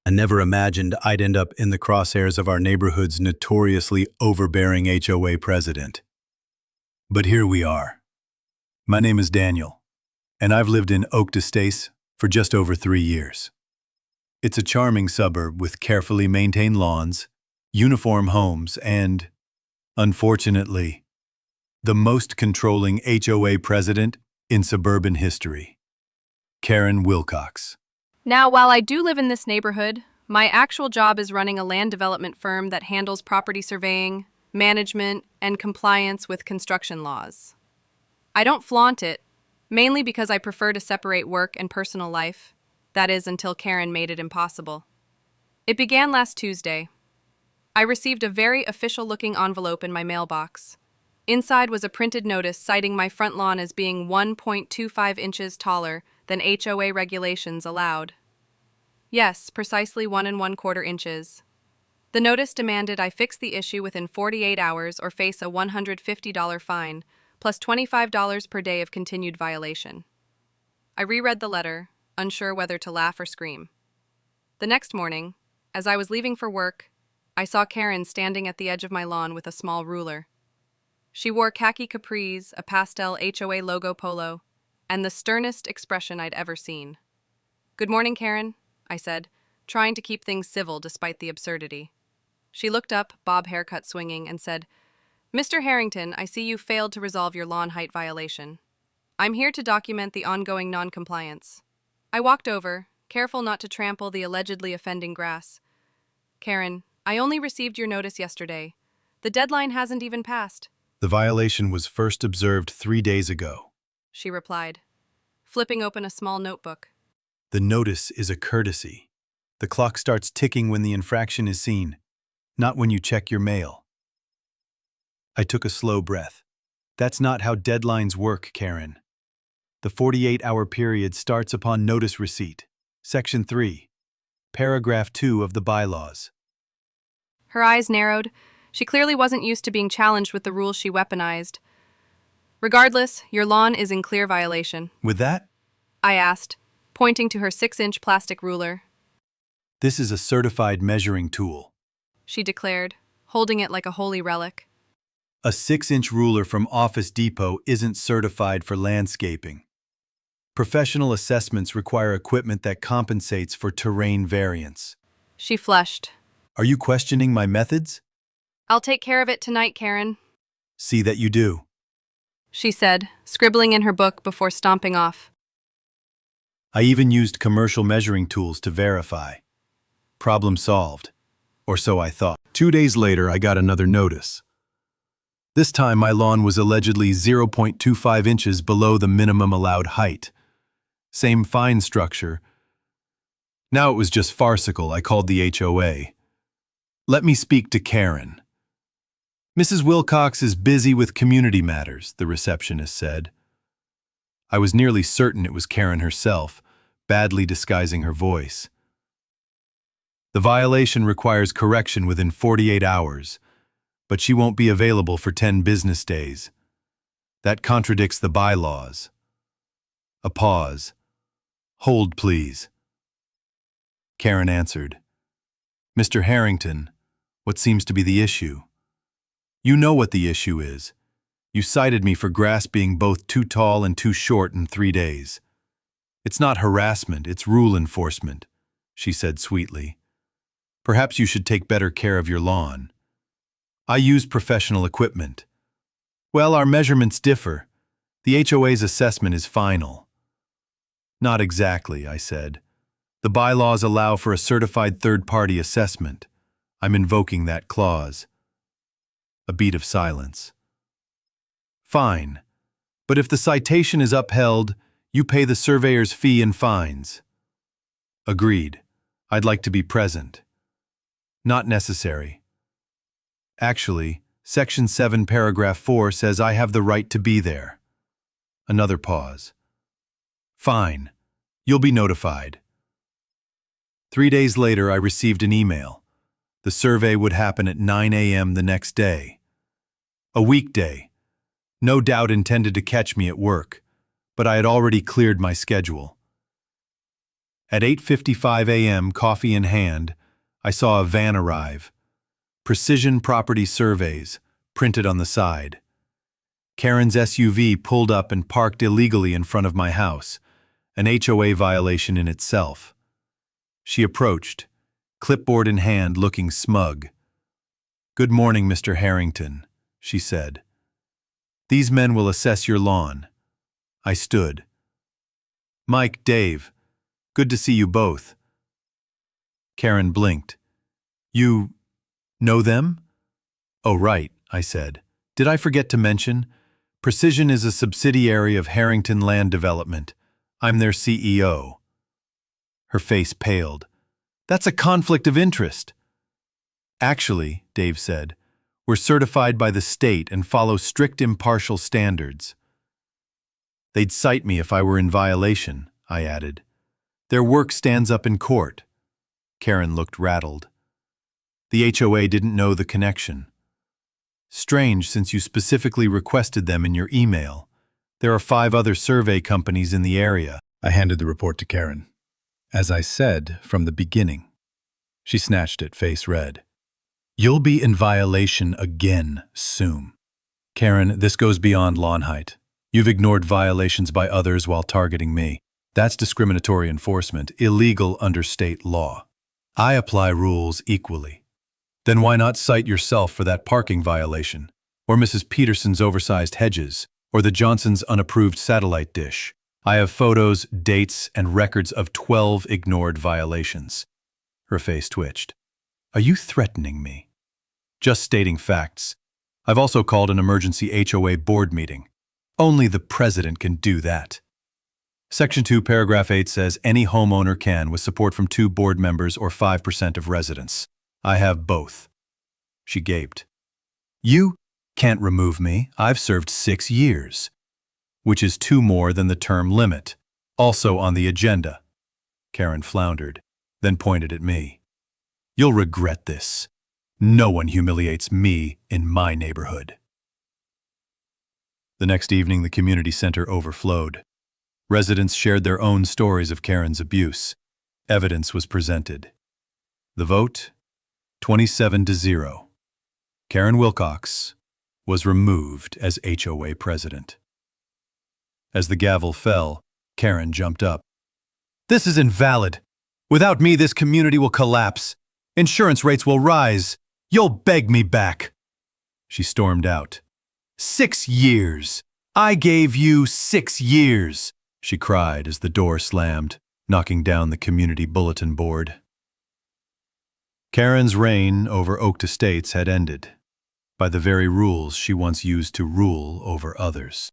I never imagined I'd end up in the crosshairs of our neighborhood's notoriously overbearing HOA president. But here we are. My name is Daniel, and I've lived in Oak Estates for just over 3 years. It's a charming suburb with carefully maintained lawns, uniform homes, and, unfortunately, the most controlling HOA president in suburban history, Karen Wilcox. Now, while I do live in this neighborhood, my actual job is running a land development firm that handles property surveying, management, and compliance with construction laws. I don't flaunt it, mainly because I prefer to separate work and personal life. That is, until Karen made it impossible. It began last Tuesday. I received a very official-looking envelope in my mailbox. Inside was a printed notice citing my front lawn as being 1.25 inches taller than HOA regulations allowed. Yes, precisely 1¼ inches. The notice demanded I fix the issue within 48 hours or face a $150 fine, plus $25 per day of continued violation. I reread the letter, unsure whether to laugh or scream. The next morning, as I was leaving for work, I saw Karen standing at the edge of my lawn with a small ruler. She wore khaki capris, a pastel HOA logo polo, and the sternest expression I'd ever seen. "Good morning, Karen," I said, trying to keep things civil despite the absurdity. She looked up, bob haircut swinging, and said, "Mr. Harrington, I see you failed to resolve your lawn height violation. I'm here to document the ongoing non-compliance." I walked over, careful not to trample the allegedly offending grass. "Karen, I only received your notice yesterday. The deadline hasn't even passed." The violation was first observed 3 days ago, she replied, flipping open a small notebook. The notice is a courtesy. The clock starts ticking when the infraction is seen, not when you check your mail. I took a slow breath. That's not how deadlines work, Karen. The 48-hour period starts upon notice receipt. Section 3, Paragraph 2 of the bylaws. Her eyes narrowed. She clearly wasn't used to being challenged with the rules she weaponized. "Regardless, your lawn is in clear violation." With that, I asked, pointing to her 6-inch plastic ruler. "This is a certified measuring tool," she declared, holding it like a holy relic. "A 6-inch ruler from Office Depot isn't certified for landscaping. Professional assessments require equipment that compensates for terrain variance." She flushed. "Are you questioning my methods?" "I'll take care of it tonight, Karen." "See that you do," she said, scribbling in her book before stomping off. "I even used commercial measuring tools to verify. Problem solved. Or so I thought. 2 days later, I got another notice. This time, my lawn was allegedly 0.25 inches below the minimum allowed height. Same fine structure. Now it was just farcical. I called the HOA. "Let me speak to Karen." "Mrs. Wilcox is busy with community matters," the receptionist said. I was nearly certain it was Karen herself, badly disguising her voice. "The violation requires correction within 48 hours, but she won't be available for 10 business days. That contradicts the bylaws." A pause. "Hold, please." Karen answered, "Mr. Harrington, what seems to be the issue?" "You know what the issue is. You cited me for grass being both too tall and too short in 3 days. It's not harassment, it's rule enforcement," she said sweetly. "Perhaps you should take better care of your lawn." "I use professional equipment." "Well, our measurements differ. The HOA's assessment is final." "Not exactly," I said. "The bylaws allow for a certified third-party assessment. I'm invoking that clause." A beat of silence. "Fine. But if the citation is upheld, you pay the surveyor's fee and fines." "Agreed. I'd like to be present." "Not necessary. Actually, Section 7, Paragraph 4 says I have the right to be there." Another pause. "Fine. You'll be notified." 3 days later, I received an email. The survey would happen at 9 a.m. the next day. A weekday. No doubt intended to catch me at work, but I had already cleared my schedule. At 8:55 a.m., coffee in hand, I saw a van arrive. Precision Property Surveys, printed on the side. Karen's SUV pulled up and parked illegally in front of my house, an HOA violation in itself. She approached, clipboard in hand, looking smug. "Good morning, Mr. Harrington," she said. "These men will assess your lawn." I stood. "Mike, Dave, good to see you both." Karen blinked. "You know them?" "Oh, right," I said. "Did I forget to mention? Precision is a subsidiary of Harrington Land Development. I'm their CEO." Her face paled. "That's a conflict of interest." "Actually," Dave said, "we're certified by the state and follow strict impartial standards." "They'd cite me if I were in violation," I added. "Their work stands up in court." Karen looked rattled. "The HOA didn't know the connection." "Strange, since you specifically requested them in your email. There are 5 other survey companies in the area." I handed the report to Karen. "As I said from the beginning." She snatched it, face red. "You'll be in violation again soon." "Karen, this goes beyond lawn height. You've ignored violations by others while targeting me. That's discriminatory enforcement, illegal under state law. I apply rules equally. Then why not cite yourself for that parking violation, or Mrs. Peterson's oversized hedges, or the Johnsons' unapproved satellite dish? I have photos, dates, and records of 12 ignored violations." Her face twitched. "Are you threatening me?" "Just stating facts. I've also called an emergency HOA board meeting. Only the president can do that." Section 2, paragraph 8 says any homeowner can, with support from 2 board members or 5% of residents. I have both. She gaped. "You can't remove me. I've served 6 years, which is 2 more than the term limit. Also on the agenda." Karen floundered, then pointed at me. "You'll regret this. No one humiliates me in my neighborhood." The next evening, the community center overflowed. Residents shared their own stories of Karen's abuse. Evidence was presented. The vote? 27-0. Karen Wilcox was removed as HOA president. As the gavel fell, Karen jumped up. "This is invalid. Without me, this community will collapse. Insurance rates will rise. You'll beg me back." She stormed out. 6 years. I gave you 6 years, she cried as the door slammed, knocking down the community bulletin board. Karen's reign over Oak Estates had ended, by the very rules she once used to rule over others.